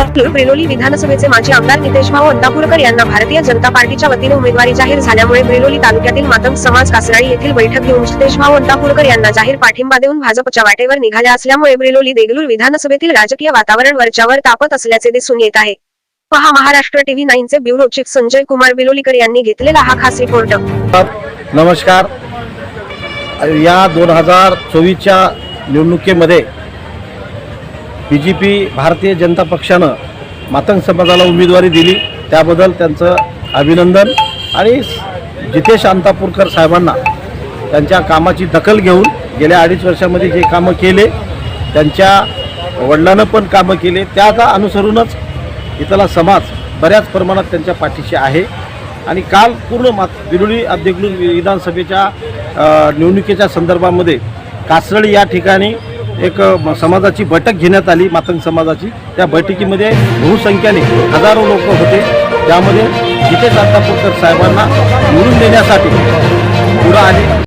ब्रिलोली विधानसभेचे माजी आमदार नितेशभाऊ अंतापूरकर यांना भारतीय जनता पार्टीच्या वतीने उमेदवारी जाहीर झाल्यामुळे ब्रिलोली तालुक्यातील मातंग समाज कासराळी येथील बैठक घेऊन नितेशभाऊ अंतापूरकर यांना जाहीर पाठिंबा देऊन भाजपच्या वाटेवर निघाल्या असल्यामुळे ब्रिलोली देगलूर विधानसभेतील राजकीय वातावरण वरच्यावर तापत असल्याचे दिसून येत आहे। पहा महाराष्ट्र टीव्ही 9 चे ब्युरो चीफ संजय कुमार बिलोलीकर यांनी घेतलेला हा खास रिपोर्ट। नमस्कार। या 2024च्या निवडणुकीमध्ये बीजेपी भारतीय जनता पक्षानं मातंग समाजाला उमेदवारी दिली, त्याबद्दल त्यांचं अभिनंदन। आणि जितेश अंतापूरकर साहेबांना त्यांच्या कामाची दखल घेऊन गेल्या 2.5 वर्षामध्ये जे कामं केले, त्यांच्या वडिलांना पण कामं केले, त्याचा अनुसरूनच इथला समाज बऱ्याच प्रमाणात त्यांच्या पाठीशी आहे। आणि काल पूर्ण बिलोली देगलूर विधानसभेच्या निवडणुकीच्या संदर्भामध्ये कासरळी या ठिकाणी एक समाजाची बैठक घेण्यात आली, मातंग समाजाची। त्या बैठकीमध्ये बहुसंख्येने हजारो लोक होते, त्यामध्ये जितेश अंतापूरकर साहेबांना निवडून देण्यासाठी पुढे आले।